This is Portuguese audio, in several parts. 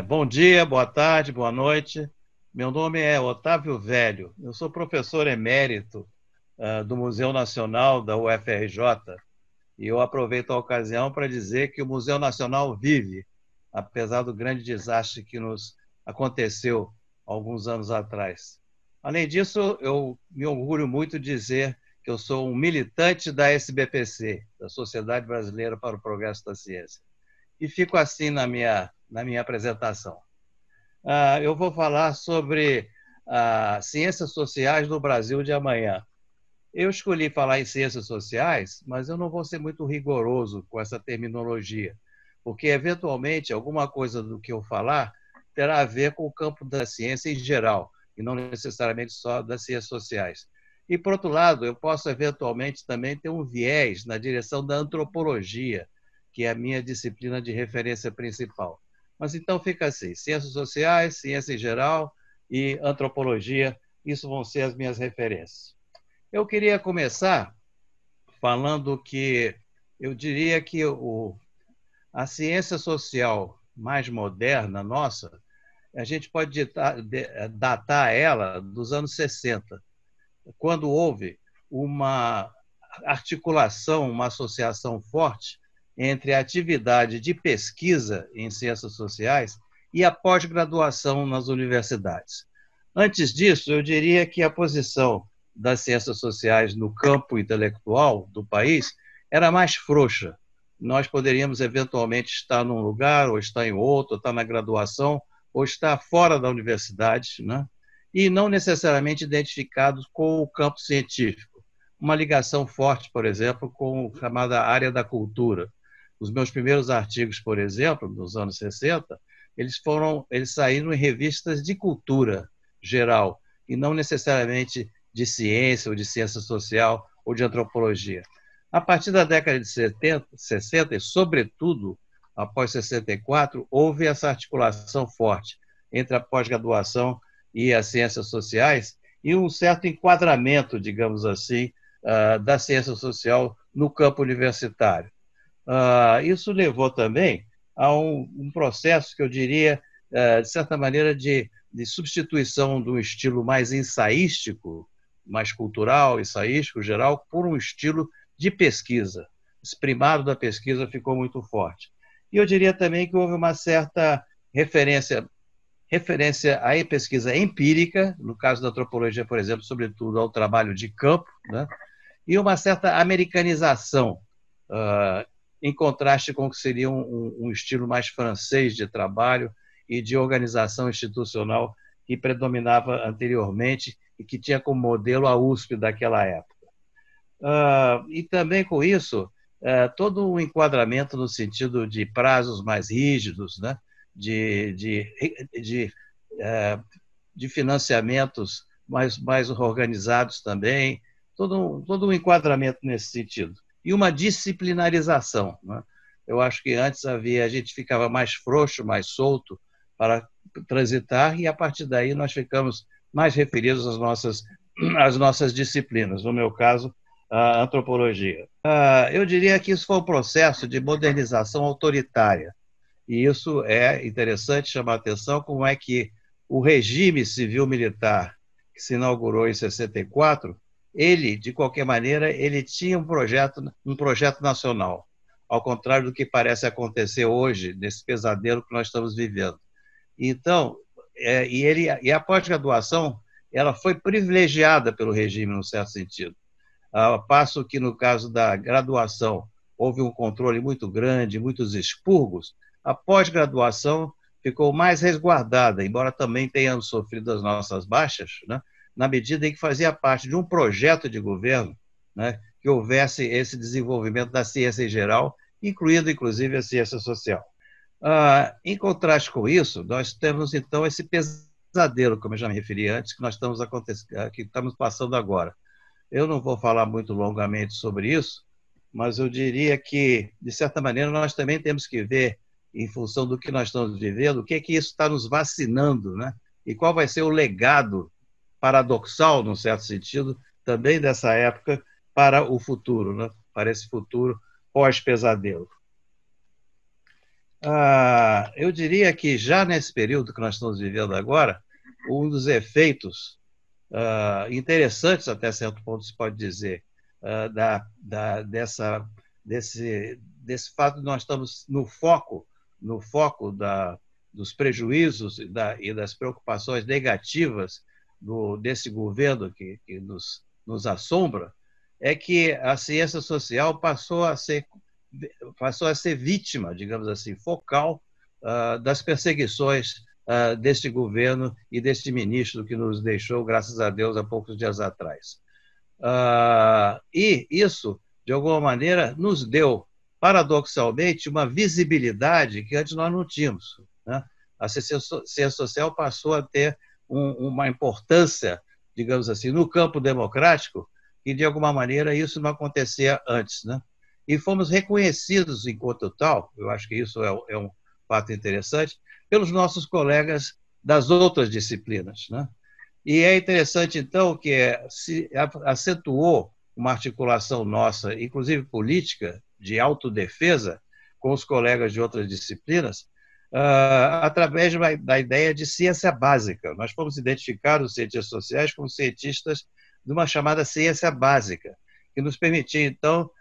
Bom dia, boa tarde, boa noite. Meu nome é Otávio Velho. Eu sou professor emérito do Museu Nacional da UFRJ e eu aproveito a ocasião para dizer que o Museu Nacional vive, apesar do grande desastre que nos aconteceu alguns anos atrás. Além disso, eu me orgulho muito de dizer que eu sou um militante da SBPC, da Sociedade Brasileira para o Progresso da Ciência. E fico assim na minha apresentação. Eu vou falar sobre ciências sociais no Brasil de amanhã. Eu escolhi falar em ciências sociais, mas eu não vou ser muito rigoroso com essa terminologia, porque, eventualmente, alguma coisa do que eu falar terá a ver com o campo da ciência em geral, e não necessariamente só das ciências sociais. E, por outro lado, eu posso, eventualmente, também ter um viés na direção da antropologia, que é a minha disciplina de referência principal. Mas então fica assim: ciências sociais, ciência em geral e antropologia, isso vão ser as minhas referências. Eu queria começar falando que eu diria que a ciência social mais moderna nossa, a gente pode datar ela dos anos 60, quando houve uma articulação, uma associação forte entre a atividade de pesquisa em ciências sociais e a pós-graduação nas universidades. Antes disso, eu diria que a posição das ciências sociais no campo intelectual do país era mais frouxa. Nós poderíamos, eventualmente, estar num lugar, ou estar em outro, ou estar na graduação, ou estar fora da universidade, né? E não necessariamente identificados com o campo científico. Uma ligação forte, por exemplo, com a chamada área da cultura. Os meus primeiros artigos, por exemplo, nos anos 60, eles saíram em revistas de cultura geral, e não necessariamente de ciência, ou de ciência social, ou de antropologia. A partir da década de 70, 60, e sobretudo após 64, houve essa articulação forte entre a pós-graduação e as ciências sociais, e um certo enquadramento, digamos assim, da ciência social no campo universitário. Isso levou também a um processo que eu diria, de certa maneira, de substituição de um estilo mais ensaístico, mais cultural, ensaístico, geral, por um estilo de pesquisa. Esse primado da pesquisa ficou muito forte. E eu diria também que houve uma certa referência à pesquisa empírica, no caso da antropologia, por exemplo, sobretudo ao trabalho de campo, né? E uma certa americanização, em contraste com o que seria um estilo mais francês de trabalho e de organização institucional que predominava anteriormente e que tinha como modelo a USP daquela época. E também com isso, todo um enquadramento no sentido de prazos mais rígidos, né? de, de, de, de financiamentos mais organizados também, todo um enquadramento nesse sentido. E uma disciplinarização, né? Eu acho que antes a gente ficava mais frouxo, mais solto para transitar, e a partir daí nós ficamos mais referidos às nossas disciplinas, no meu caso, a antropologia. Eu diria que isso foi um processo de modernização autoritária, e isso é interessante chamar a atenção, como é que o regime civil-militar que se inaugurou em 64, ele, de qualquer maneira, ele tinha um projeto nacional, ao contrário do que parece acontecer hoje, nesse pesadelo que nós estamos vivendo. Então, e a pós-graduação, ela foi privilegiada pelo regime, num certo sentido. Ao passo que, no caso da graduação, houve um controle muito grande, muitos expurgos, a pós-graduação ficou mais resguardada, embora também tenhamos sofrido as nossas baixas, né, na medida em que fazia parte de um projeto de governo, né, que houvesse esse desenvolvimento da ciência em geral, incluindo, inclusive, a ciência social. Em contraste com isso, nós temos, então, esse pesadelo, como eu já me referi antes, que estamos passando agora. Eu não vou falar muito longamente sobre isso, mas eu diria que, de certa maneira, nós também temos que ver, em função do que nós estamos vivendo, o que é que isso está nos vacinando, né? E qual vai ser o legado paradoxal, num certo sentido, também dessa época para o futuro, né? Para esse futuro pós-pesadelo. Eu diria que já nesse período que nós estamos vivendo agora, um dos efeitos interessantes, até certo ponto se pode dizer, desse fato de nós estamos no foco dos prejuízos e das preocupações negativas desse governo que nos assombra, é que a ciência social passou a ser vítima, digamos assim, focal das perseguições deste governo e deste ministro que nos deixou, graças a Deus, há poucos dias atrás. E isso, de alguma maneira, nos deu, paradoxalmente, uma visibilidade que antes nós não tínhamos, né? A ciência social passou a ter uma importância, digamos assim, no campo democrático, que, de alguma maneira, isso não acontecia antes, né? E fomos reconhecidos enquanto tal, eu acho que isso é um fato interessante, pelos nossos colegas das outras disciplinas, né? E é interessante, então, que se acentuou uma articulação nossa, inclusive política, de autodefesa, com os colegas de outras disciplinas, através da ideia de ciência básica. Nós fomos identificar os cientistas sociais como cientistas de uma chamada ciência básica, que nos permitia, então,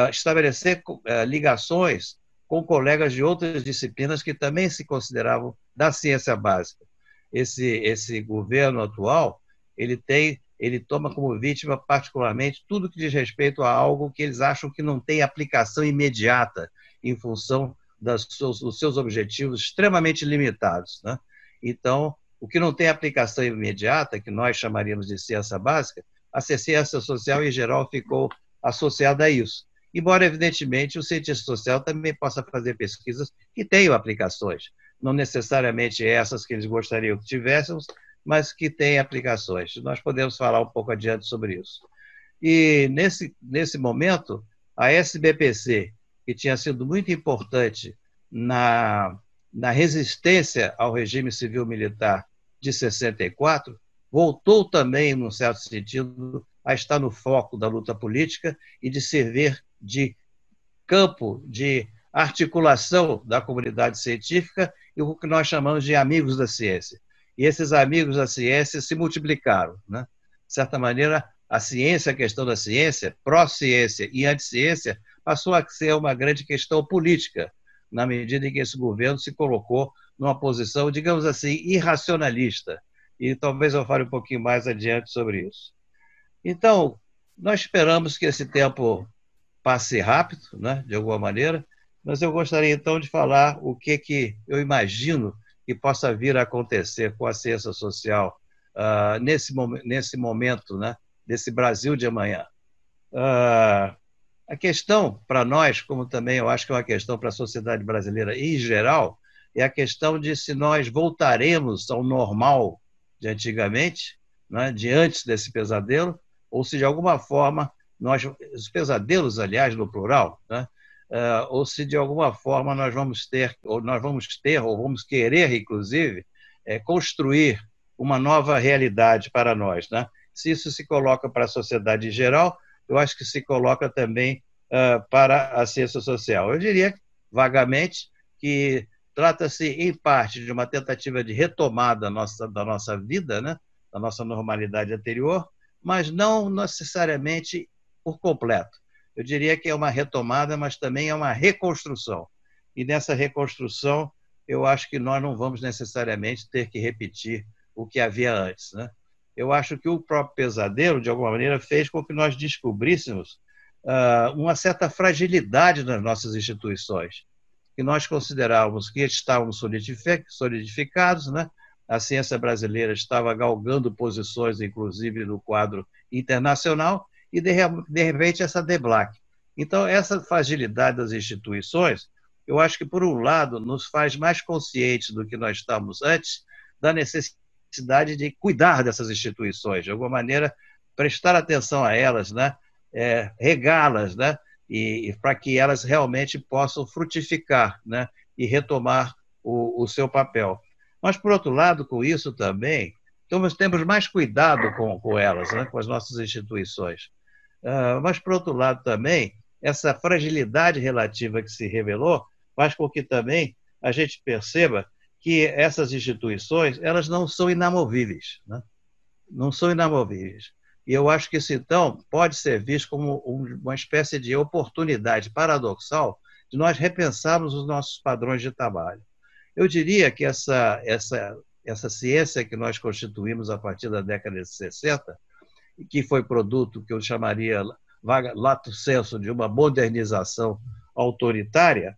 estabelecer ligações com colegas de outras disciplinas que também se consideravam da ciência básica. Esse governo atual, ele toma como vítima particularmente tudo que diz respeito a algo que eles acham que não tem aplicação imediata em função dos seus objetivos extremamente limitados, né? Então, o que não tem aplicação imediata, que nós chamaríamos de ciência básica, a ciência social em geral ficou associada a isso. Embora, evidentemente, o cientista social também possa fazer pesquisas que tenham aplicações, não necessariamente essas que eles gostariam que tivéssemos, mas que têm aplicações. Nós podemos falar um pouco adiante sobre isso. E, nesse momento, a SBPC, que tinha sido muito importante na resistência ao regime civil-militar de 64, voltou também, num certo sentido, a estar no foco da luta política e de servir de campo de articulação da comunidade científica e o que nós chamamos de amigos da ciência. E esses amigos da ciência se multiplicaram, né? De certa maneira, a ciência, a questão da ciência, pró-ciência e anti-ciência, passou a ser uma grande questão política, na medida em que esse governo se colocou numa posição, digamos assim, irracionalista. E talvez eu fale um pouquinho mais adiante sobre isso. Então, nós esperamos que esse tempo passe rápido, né, de alguma maneira, mas eu gostaria então de falar o que eu imagino que possa vir a acontecer com a ciência social nesse momento, né, desse Brasil de amanhã. A questão para nós, como também eu acho que é uma questão para a sociedade brasileira em geral, é a questão de se nós voltaremos ao normal de antigamente, né, de antes desse pesadelo, ou se de alguma forma os pesadelos, aliás, no plural, né, ou se de alguma forma nós vamos ter, ou vamos querer, inclusive, construir uma nova realidade para nós, né? Se isso se coloca para a sociedade em geral, eu acho que se coloca também para a ciência social. Eu diria, vagamente, que trata-se, em parte, de uma tentativa de retomada da nossa vida, né? Da nossa normalidade anterior, mas não necessariamente por completo. Eu diria que é uma retomada, mas também é uma reconstrução. E nessa reconstrução, eu acho que nós não vamos necessariamente ter que repetir o que havia antes, né? Eu acho que o próprio pesadelo, de alguma maneira, fez com que nós descobríssemos uma certa fragilidade nas nossas instituições, que nós considerávamos que estavam solidificados, né? A ciência brasileira estava galgando posições, inclusive, no quadro internacional, e, de repente, essa deblaque. Então, essa fragilidade das instituições, eu acho que, por um lado, nos faz mais conscientes do que nós estávamos antes, da necessidade de cuidar dessas instituições, de alguma maneira, prestar atenção a elas, né? Regá-las, né? E para que elas realmente possam frutificar, né? E retomar o seu papel. Mas, por outro lado, com isso também, temos mais cuidado com elas, né? Com as nossas instituições. Mas, por outro lado, também, essa fragilidade relativa que se revelou faz com que também a gente perceba que essas instituições elas não são inamovíveis, né? Não são inamovíveis. E eu acho que isso, então, pode ser visto como uma espécie de oportunidade paradoxal de nós repensarmos os nossos padrões de trabalho. Eu diria que essa ciência que nós constituímos a partir da década de 60, que foi produto que eu chamaria, lato sensu, de uma modernização autoritária,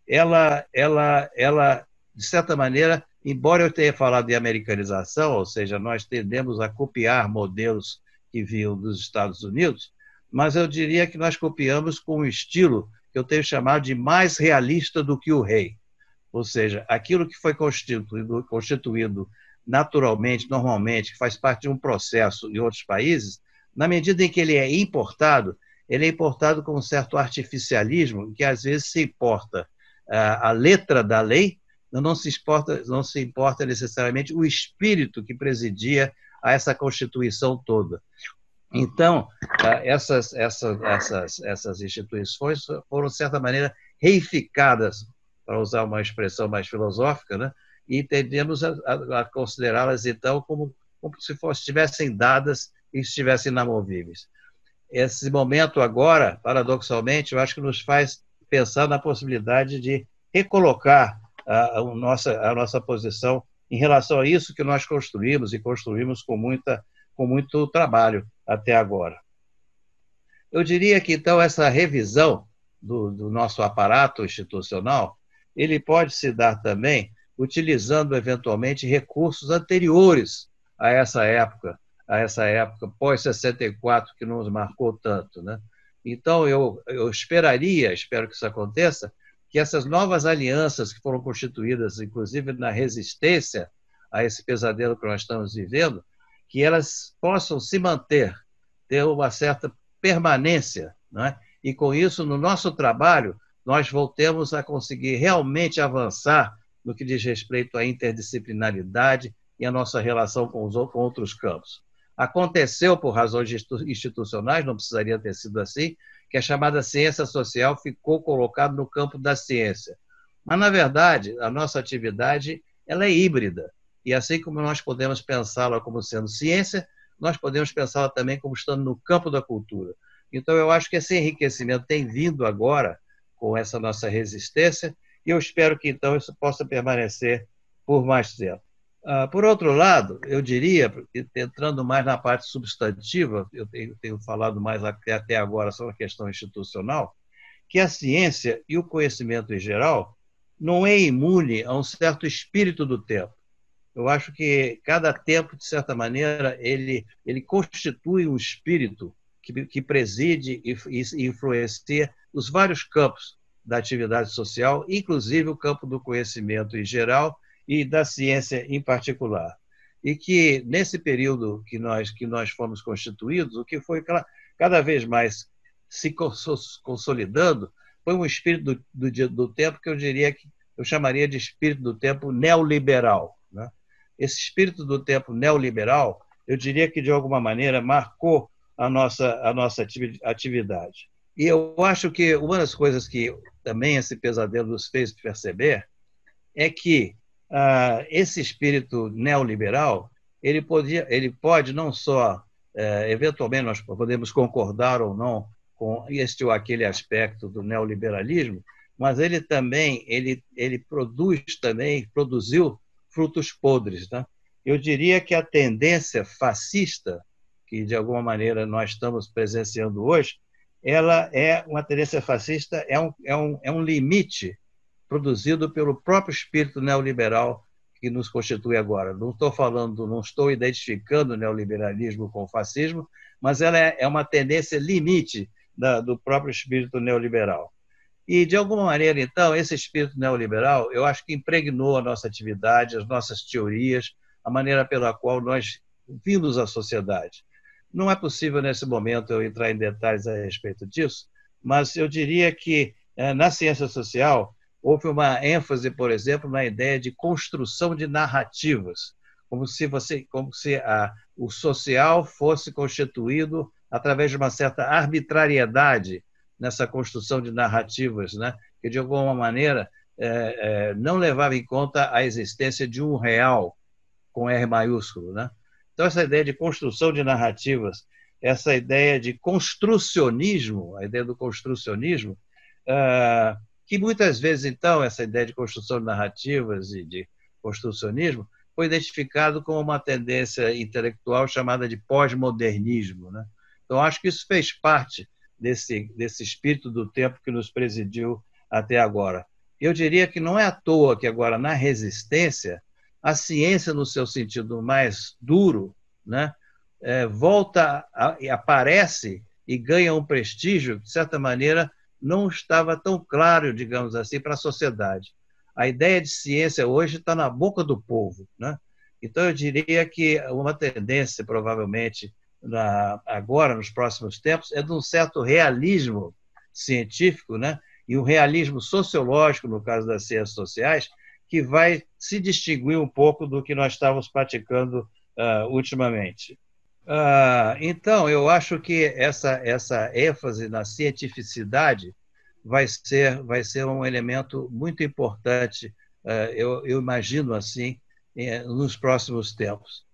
ela, de certa maneira, embora eu tenha falado de americanização, ou seja, nós tendemos a copiar modelos que vinham dos Estados Unidos, mas eu diria que nós copiamos com um estilo que eu tenho chamado de mais realista do que o rei. Ou seja, aquilo que foi constituído naturalmente, normalmente, que faz parte de um processo em outros países, na medida em que ele é importado com um certo artificialismo, que às vezes se importa a letra da lei, não se importa necessariamente o espírito que presidia a essa Constituição toda. Então, essas instituições foram, de certa maneira, reificadas, para usar uma expressão mais filosófica, né? E tendemos a considerá-las, então, como se estivessem dadas e estivessem inamovíveis. Esse momento agora, paradoxalmente, eu acho que nos faz pensar na possibilidade de recolocar a nossa posição em relação a isso que nós construímos e construímos com muito trabalho até agora. Eu diria que, então, essa revisão do nosso aparato institucional, ele pode se dar também utilizando, eventualmente, recursos anteriores a essa época pós-64, que nos marcou tanto, né? Então, eu espero que isso aconteça, que essas novas alianças que foram constituídas, inclusive na resistência a esse pesadelo que nós estamos vivendo, que elas possam se manter, ter uma certa permanência, não é? E com isso, no nosso trabalho, nós voltemos a conseguir realmente avançar no que diz respeito à interdisciplinaridade e à nossa relação com outros campos. Aconteceu por razões institucionais, não precisaria ter sido assim, que a chamada ciência social ficou colocada no campo da ciência. Mas, na verdade, a nossa atividade ela é híbrida. E assim como nós podemos pensá-la como sendo ciência, nós podemos pensá-la também como estando no campo da cultura. Então, eu acho que esse enriquecimento tem vindo agora com essa nossa resistência, e eu espero que, então, isso possa permanecer por mais tempo. Por outro lado, eu diria, entrando mais na parte substantiva, eu tenho falado mais até agora sobre a questão institucional, que a ciência e o conhecimento em geral não é imune a um certo espírito do tempo. Eu acho que cada tempo, de certa maneira, ele constitui um espírito que preside e influencia os vários campos da atividade social, inclusive o campo do conhecimento em geral e da ciência em particular. E que, nesse período que nós fomos constituídos, o que foi cada vez mais se consolidando foi um espírito do tempo que eu diria que eu chamaria de espírito do tempo neoliberal, né? Esse espírito do tempo neoliberal, eu diria que, de alguma maneira, marcou a nossa atividade. E eu acho que uma das coisas que também esse pesadelo nos fez perceber é que esse espírito neoliberal ele pode não só, eventualmente, nós podemos concordar ou não com este ou aquele aspecto do neoliberalismo, mas ele também produziu frutos podres, né? Eu diria que a tendência fascista, que de alguma maneira nós estamos presenciando hoje, ela é uma tendência fascista, é um limite produzido pelo próprio espírito neoliberal que nos constitui agora. Não estou identificando o neoliberalismo com o fascismo, mas ela é uma tendência limite do próprio espírito neoliberal. E, de alguma maneira, então, esse espírito neoliberal, eu acho que impregnou a nossa atividade, as nossas teorias, a maneira pela qual nós vimos a sociedade. Não é possível, nesse momento, eu entrar em detalhes a respeito disso, mas eu diria que, na ciência social, houve uma ênfase, por exemplo, na ideia de construção de narrativas, como se o social fosse constituído através de uma certa arbitrariedade nessa construção de narrativas, né, que, de alguma maneira, não levava em conta a existência de um real, com R maiúsculo, né? Então, essa ideia de construção de narrativas, essa ideia de construcionismo, a ideia do construcionismo, que muitas vezes, então, essa ideia de construção de narrativas e de construcionismo foi identificado como uma tendência intelectual chamada de pós-modernismo, né? Então, acho que isso fez parte desse espírito do tempo que nos presidiu até agora. Eu diria que não é à toa que agora, na resistência, a ciência, no seu sentido mais duro, né, volta, aparece e ganha um prestígio que, de certa maneira, não estava tão claro, digamos assim, para a sociedade. A ideia de ciência hoje está na boca do povo, né? Então, eu diria que uma tendência, provavelmente, agora, nos próximos tempos, é de um certo realismo científico, né? E um realismo sociológico, no caso das ciências sociais, que vai se distinguir um pouco do que nós estávamos praticando ultimamente. Então, eu acho que essa ênfase na cientificidade vai ser um elemento muito importante, eu imagino assim, nos próximos tempos.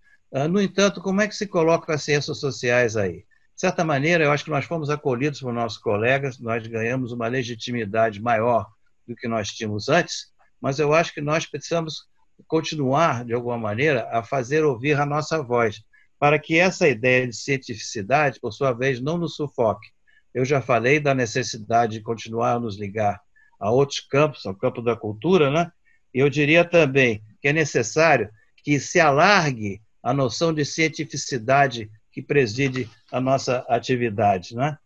No entanto, como é que se coloca as ciências sociais aí? De certa maneira, eu acho que nós fomos acolhidos por nossos colegas, nós ganhamos uma legitimidade maior do que nós tínhamos antes, mas eu acho que nós precisamos continuar, de alguma maneira, a fazer ouvir a nossa voz, para que essa ideia de cientificidade, por sua vez, não nos sufoque. Eu já falei da necessidade de continuar a nos ligar a outros campos, ao campo da cultura, né? E eu diria também que é necessário que se alargue a noção de cientificidade que preside a nossa atividade, né?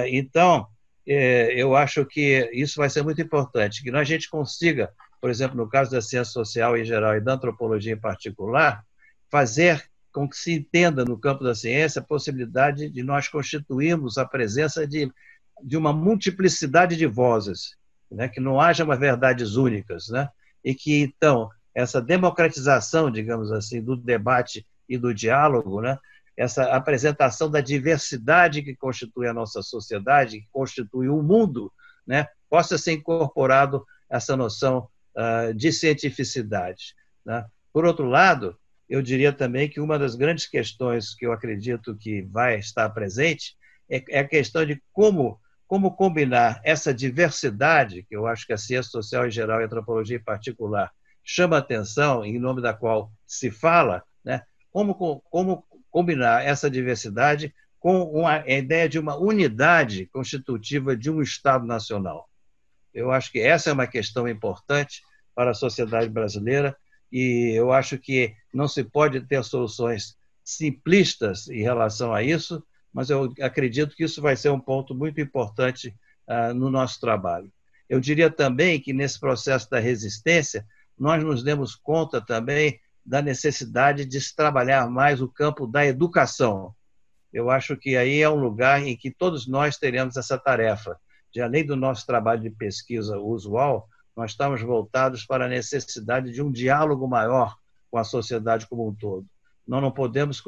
Então, eu acho que isso vai ser muito importante, que a gente consiga, por exemplo, no caso da ciência social em geral e da antropologia em particular, fazer com que se entenda no campo da ciência a possibilidade de nós constituirmos a presença de uma multiplicidade de vozes, né? Que não haja umas verdades únicas, né? E que, então, essa democratização, digamos assim, do debate e do diálogo, né? Essa apresentação da diversidade que constitui a nossa sociedade, que constitui o mundo, né? Possa ser incorporado essa noção de cientificidade, né? Por outro lado, eu diria também que uma das grandes questões que eu acredito que vai estar presente é a questão de como combinar essa diversidade, que eu acho que a ciência social em geral e a antropologia em particular chama atenção, em nome da qual se fala, né? Como combinar essa diversidade com a ideia de uma unidade constitutiva de um Estado nacional. Eu acho que essa é uma questão importante para a sociedade brasileira e eu acho que não se pode ter soluções simplistas em relação a isso, mas eu acredito que isso vai ser um ponto muito importante no nosso trabalho. Eu diria também que, nesse processo da resistência, nós nos demos conta também da necessidade de se trabalhar mais o campo da educação. Eu acho que aí é um lugar em que todos nós teremos essa tarefa, de, além do nosso trabalho de pesquisa usual, nós estamos voltados para a necessidade de um diálogo maior com a sociedade como um todo. Nós não podemos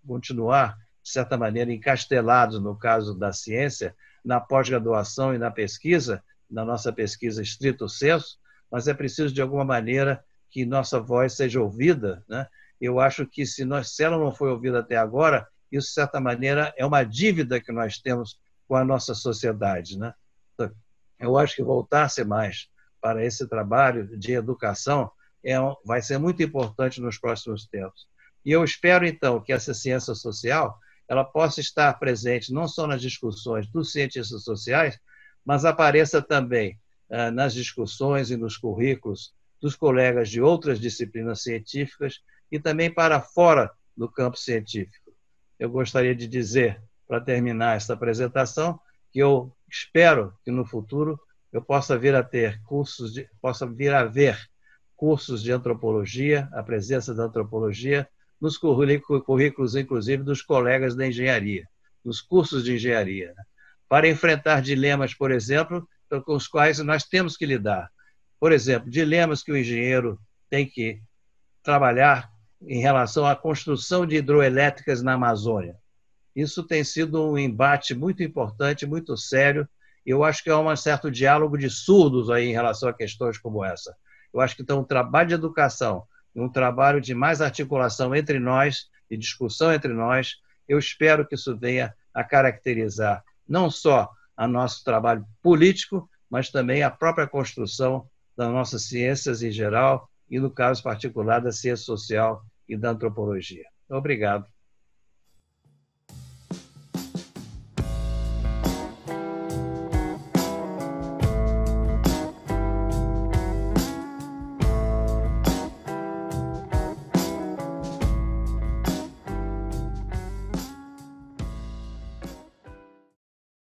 continuar, de certa maneira, encastelados, no caso da ciência, na pós-graduação e na pesquisa, na nossa pesquisa estrito sensu, mas é preciso, de alguma maneira, que nossa voz seja ouvida, né? Eu acho que, se ela não foi ouvida até agora, isso, de certa maneira, é uma dívida que nós temos com a nossa sociedade, né? Eu acho que voltar-se mais para esse trabalho de educação vai ser muito importante nos próximos tempos. E eu espero, então, que essa ciência social ela possa estar presente não só nas discussões dos cientistas sociais, mas apareça também nas discussões e nos currículos dos colegas de outras disciplinas científicas e também para fora do campo científico. Eu gostaria de dizer, para terminar esta apresentação, que eu espero que no futuro eu possa vir a ver cursos de antropologia, a presença da antropologia nos currículos, inclusive, dos colegas da engenharia, nos cursos de engenharia, né? Para enfrentar dilemas, por exemplo, com os quais nós temos que lidar. Por exemplo, dilemas que o engenheiro tem que trabalhar em relação à construção de hidroelétricas na Amazônia. Isso tem sido um embate muito importante, muito sério, Eu acho que há um certo diálogo de surdos aí em relação a questões como essa. Eu acho que então um trabalho de educação, um trabalho de mais articulação entre nós, de discussão entre nós, eu espero que isso venha a caracterizar não só o nosso trabalho político, mas também a própria construção das nossas ciências em geral e, no caso particular, da ciência social e da antropologia. Obrigado.